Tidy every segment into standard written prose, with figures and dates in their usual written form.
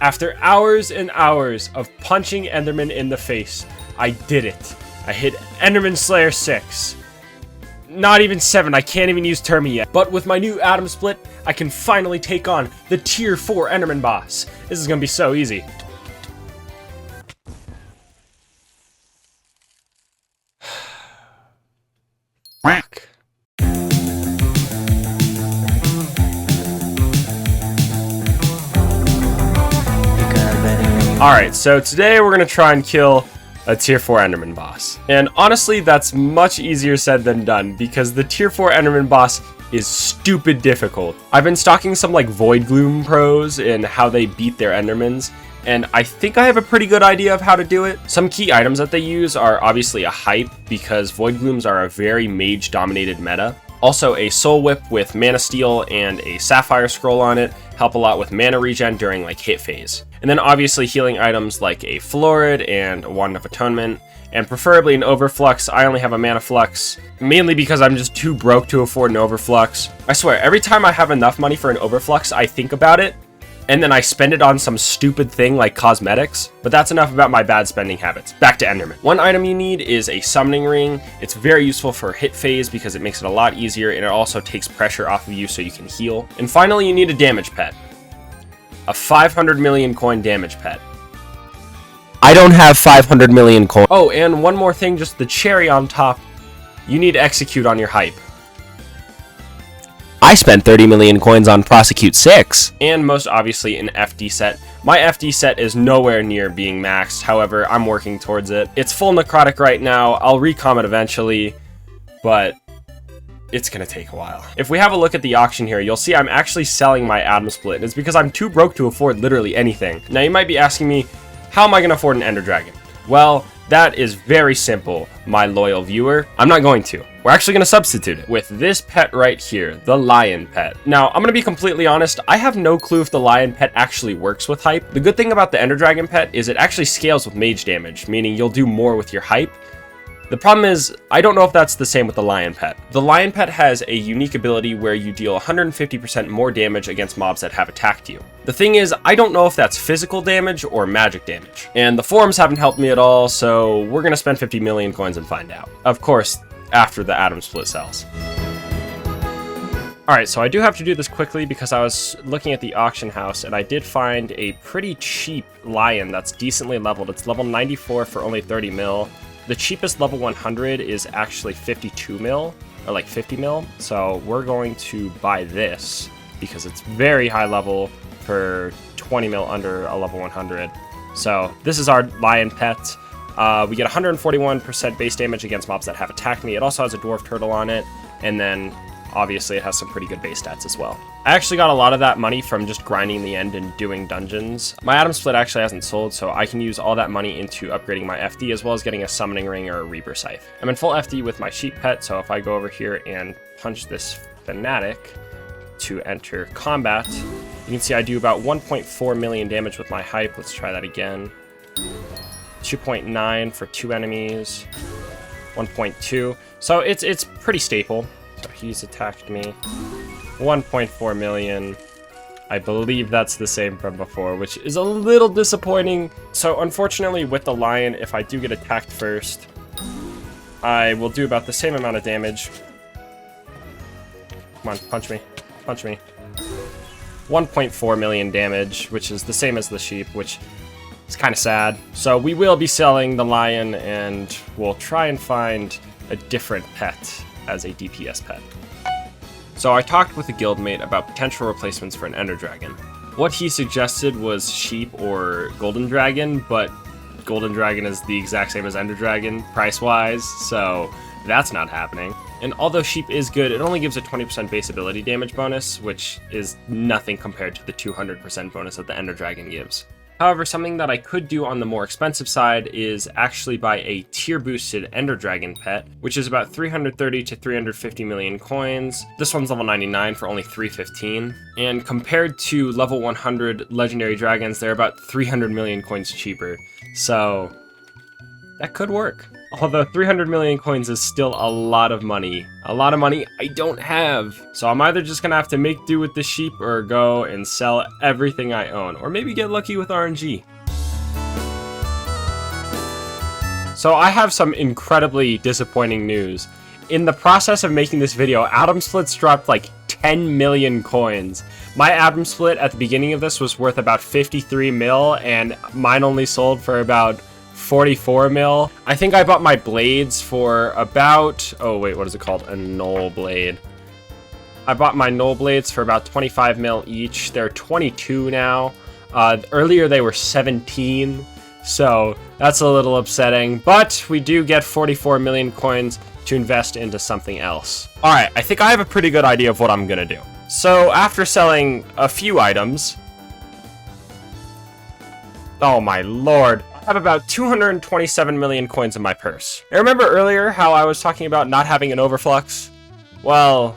After hours and hours of punching Enderman in the face, I did it. I hit Enderman Slayer 6. Not even 7, I can't even use Termi yet. But with my new Atom Split, I can finally take on the Tier 4 Enderman boss. This is gonna be so easy. Whack. Alright, so today we're gonna try and kill a Tier 4 Enderman boss. And honestly, that's much easier said than done, because the Tier 4 Enderman boss is stupid difficult. I've been stalking some like Voidgloom pros and how they beat their Endermans, and I think I have a pretty good idea of how to do it. Some key items that they use are obviously a hype, because Voidglooms are a very mage-dominated meta. Also, a Soul Whip with Mana Steel and a Sapphire Scroll on it help a lot with mana regen during like hit phase. And then obviously healing items like a Florid and a Wand of Atonement, and preferably an Overflux. I only have a Mana Flux, mainly because I'm just too broke to afford an Overflux. I swear, every time I have enough money for an Overflux, I think about it, and then I spend it on some stupid thing like cosmetics. But that's enough about my bad spending habits. Back to Enderman. One item you need is a Summoning Ring. It's very useful for hit phase because it makes it a lot easier, and it also takes pressure off of you so you can heal. And finally, you need a damage pet. A 500 million coin damage pet. I don't have 500 million coins. Oh, and one more thing, just the cherry on top. You need to execute on your hype. I spent 30 million coins on Prosecute 6. And most obviously an FD set. My FD set is nowhere near being maxed, however, I'm working towards it. It's full necrotic right now, I'll recom it eventually, but it's gonna take a while. If we have a look at the auction here, you'll see I'm actually selling my Atom Split, and it's because I'm too broke to afford literally anything. Now you might be asking me, how am I gonna afford an Ender Dragon? Well, that is very simple, my loyal viewer. I'm not going to. We're actually going to substitute it with this pet right here, the Lion Pet. Now, I'm going to be completely honest, I have no clue if the Lion Pet actually works with hype. The good thing about the Ender Dragon Pet is it actually scales with mage damage, meaning you'll do more with your hype. The problem is, I don't know if that's the same with the Lion Pet. The Lion Pet has a unique ability where you deal 150% more damage against mobs that have attacked you. The thing is, I don't know if that's physical damage or magic damage. And the forums haven't helped me at all, so we're gonna spend 50 million coins and find out. Of course, after the Atom Split sells. Alright, so I do have to do this quickly because I was looking at the auction house and I did find a pretty cheap lion that's decently leveled. It's level 94 for only 30 mil. The cheapest level 100 is actually 52 mil, or like 50 mil, so we're going to buy this because it's very high level for 20 mil under a level 100. So this is our Lion Pet. We get 141% base damage against mobs that have attacked me. It also has a Dwarf Turtle on it, and then obviously it has some pretty good base stats as well. I actually got a lot of that money from just grinding the end and doing dungeons. My Atom Split actually hasn't sold, so I can use all that money into upgrading my FD as well as getting a Summoning Ring or a Reaper Scythe. I'm in full FD with my Sheep Pet, so if I go over here and punch this Fanatic to enter combat, you can see I do about 1.4 million damage with my hype. Let's try that again. 2.9 for 2 enemies, 1.2. So it's pretty stable. So he's attacked me. 1.4 million. I believe that's the same from before, which is a little disappointing. So unfortunately with the lion, if I do get attacked first, I will do about the same amount of damage. Come on, punch me. Punch me. 1.4 million damage, which is the same as the sheep, which is kind of sad. So we will be selling the lion, and we'll try and find a different pet as a DPS pet. So I talked with a guildmate about potential replacements for an Ender Dragon. What he suggested was Sheep or Golden Dragon, but Golden Dragon is the exact same as Ender Dragon price-wise, so that's not happening. And although Sheep is good, it only gives a 20% base ability damage bonus, which is nothing compared to the 200% bonus that the Ender Dragon gives. However, something that I could do on the more expensive side is actually buy a tier boosted Ender Dragon pet, which is about 330 to 350 million coins. This one's level 99 for only 315. And compared to level 100 legendary dragons, they're about 300 million coins cheaper. So that could work. Although 300 million coins is still a lot of money. A lot of money I don't have. So I'm either just gonna have to make do with the sheep or go and sell everything I own. Or maybe get lucky with RNG. So I have some incredibly disappointing news. In the process of making this video, Atom Splits dropped like 10 million coins. My Atom Split at the beginning of this was worth about 53 mil, and mine only sold for about 44 mil. I think I bought my blades for about, oh wait, what is it called? A null blade. I bought my null blades for about 25 mil each. They're 22 now. Earlier they were 17, so that's a little upsetting, but we do get 44 million coins to invest into something else. All right, I think I have a pretty good idea of what I'm gonna do. So after selling a few items, oh my lord, I have about 227 million coins in my purse. And remember earlier how I was talking about not having an overflux? Well,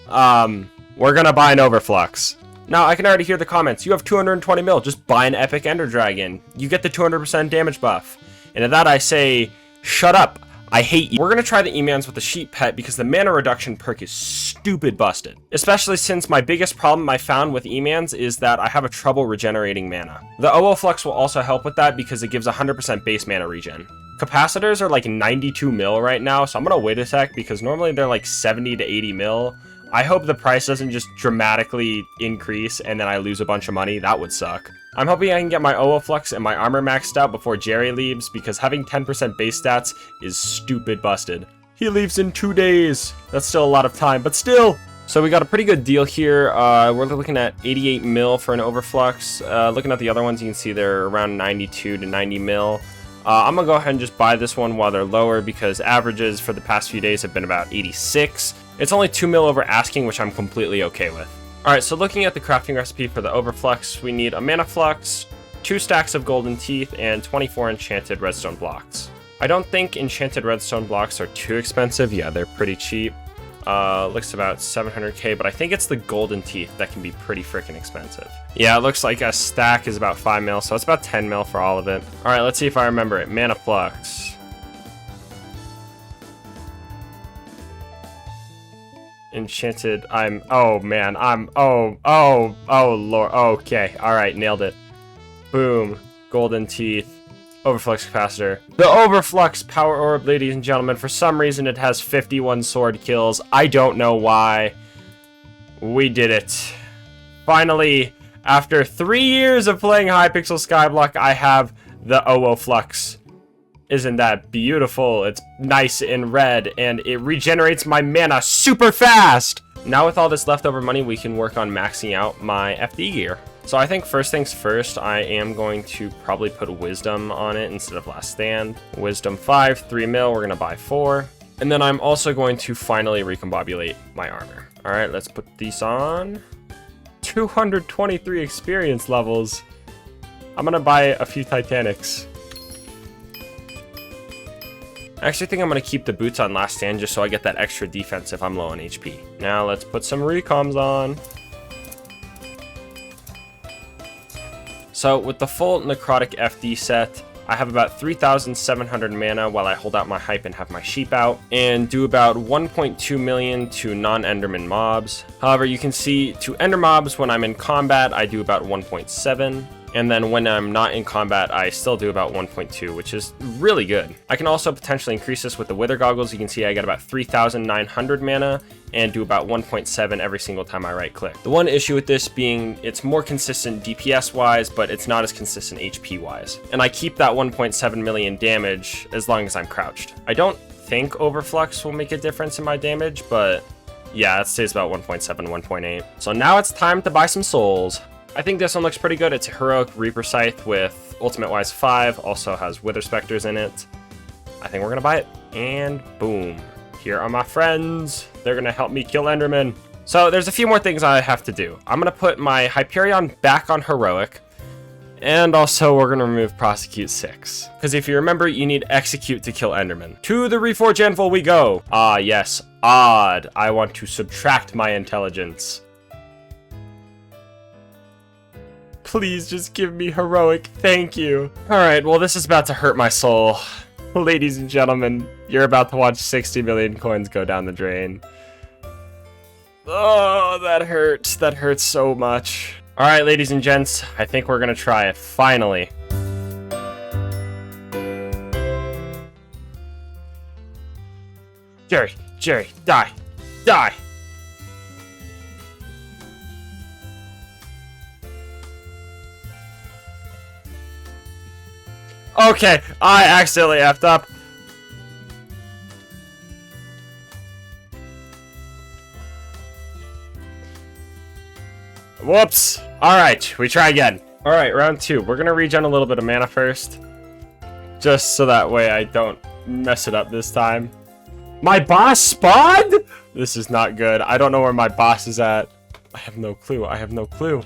we're gonna buy an overflux. Now, I can already hear the comments. You have 220 mil, just buy an epic ender dragon. You get the 200% damage buff. And to that I say, shut up. I hate you. We're gonna try the E-Mans with the sheep pet because the mana reduction perk is stupid busted. Especially since my biggest problem I found with E-Mans is that I have a trouble regenerating mana. The OO Flux will also help with that because it gives 100% base mana regen. Capacitors are like 92 mil right now, so I'm gonna wait a sec because normally they're like 70 to 80 mil. I hope the price doesn't just dramatically increase and then I lose a bunch of money. That would suck. I'm hoping I can get my OO Flux and my armor maxed out before Jerry leaves because having 10% base stats is stupid busted. He leaves in 2 days. That's still a lot of time, but still. So we got a pretty good deal here. We're looking at 88 mil for an overflux. Looking at the other ones, you can see they're around 92 to 90 mil. I'm gonna go ahead and just buy this one while they're lower because averages for the past few days have been about 86. It's only 2 mil over asking, which I'm completely okay with. Alright, so looking at the crafting recipe for the overflux, we need a mana flux, 2 stacks of golden teeth, and 24 enchanted redstone blocks. I don't think enchanted redstone blocks are too expensive. Yeah, they're pretty cheap. Looks about 700k, but I think it's the golden teeth that can be pretty freaking expensive. Yeah, it looks like a stack is about 5 mil, so it's about 10 mil for all of it. Alright, let's see if I remember it. Mana flux. Enchanted, oh lord, okay, alright, nailed it. Boom, golden teeth, overflux capacitor. The overflux power orb, ladies and gentlemen, for some reason it has 51 sword kills. I don't know why. We did it. Finally, after 3 years of playing Hypixel Skyblock, I have the OO Flux. Isn't that beautiful? It's nice and red, and it regenerates my mana super fast! Now with all this leftover money, we can work on maxing out my FD gear. So I think first things first, I am going to probably put Wisdom on it instead of Last Stand. Wisdom 5, 3 mil, we're gonna buy 4. And then I'm also going to finally recombobulate my armor. Alright, let's put these on. 223 experience levels. I'm gonna buy a few Titanics. I actually think I'm going to keep the boots on Last Stand just so I get that extra defense if I'm low on HP. Now let's put some recoms on. So with the full Necrotic FD set, I have about 3,700 mana while I hold out my hype and have my sheep out, and do about 1.2 million to non-Enderman mobs. However, you can see to Ender mobs when I'm in combat, I do about 1.7. And then when I'm not in combat, I still do about 1.2, which is really good. I can also potentially increase this with the Wither Goggles. You can see I get about 3,900 mana and do about 1.7 every single time I right click. The one issue with this being it's more consistent DPS wise, but it's not as consistent HP wise. And I keep that 1.7 million damage as long as I'm crouched. I don't think Overflux will make a difference in my damage, but yeah, it stays about 1.7, 1.8. So now it's time to buy some souls. I think this one looks pretty good. It's a Heroic Reaper Scythe with Ultimate Wise 5, also has Wither Specters in it. I think we're gonna buy it, and boom. Here are my friends. They're gonna help me kill Enderman. So there's a few more things I have to do. I'm gonna put my Hyperion back on Heroic, and also we're gonna remove Prosecute 6. Because if you remember, you need Execute to kill Enderman. To the Reforge Anvil we go. Ah yes, odd. I want to subtract my intelligence. Please just give me Heroic, thank you. Alright, well this is about to hurt my soul. Ladies and gentlemen, you're about to watch 60 million coins go down the drain. Oh, that hurts. That hurts so much. All right, ladies and gents, I think we're gonna try it, finally. Jerry, die, die. Okay, I accidentally effed up. Whoops. Alright, we try again. Alright, round 2. We're gonna regen a little bit of mana first. Just so that way I don't mess it up this time. My boss spawned? This is not good. I don't know where my boss is at. I have no clue. I have no clue.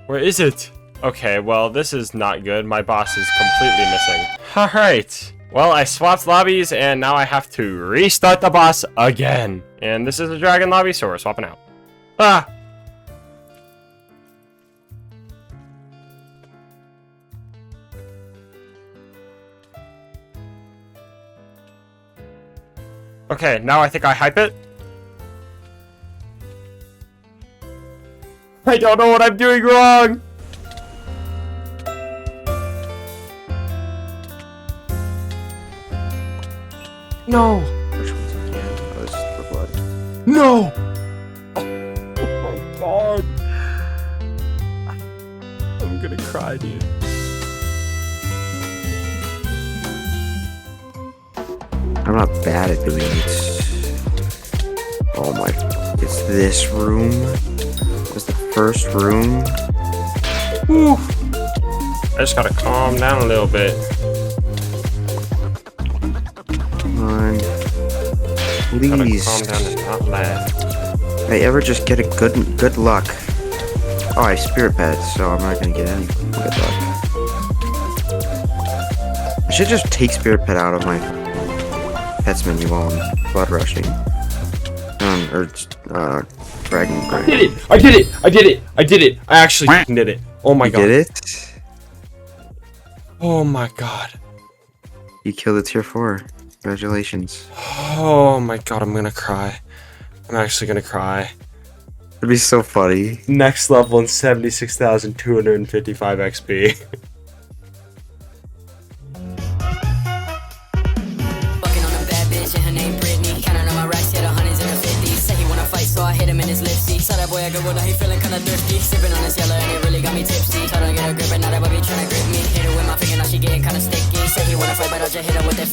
Where is it? Okay, well, this is not good. My boss is completely missing. Alright. Well, I swapped lobbies, and now I have to restart the boss again. And this is a dragon lobby, so we're swapping out. Ah! Okay, now I think I hype it. I don't know what I'm doing wrong! No! Which one's again? Oh, this is the blood. No! Oh my god! I'm gonna cry, dude. I'm not bad at doing it. Oh my... It's this room? It's the first room? Whew. I just gotta calm down a little bit. Come on. Please. Calm down and not laugh. I ever just get a good luck. Oh, I have spirit pets, so I'm not gonna get any good luck. I should just take spirit pet out of my pets menu while I'm blood rushing. Dragon. I did it! I did it! I did it! I did it! I actually did it! Oh my god. You did it? Oh my god. You killed a tier 4. Congratulations. Oh my god, I'm gonna cry. I'm actually gonna cry. It'd be so funny. Next level in 76,255 XP. So I hit him in his lipsy. Saw that boy I go well, he feeling kinda thirsty. Sipping on his yellow and it really got me tipsy. Trying to get a grip and now that baby trying to grip me. Hit her with my finger, now she getting kinda sticky. Say he wanna fight, but I just hit her with that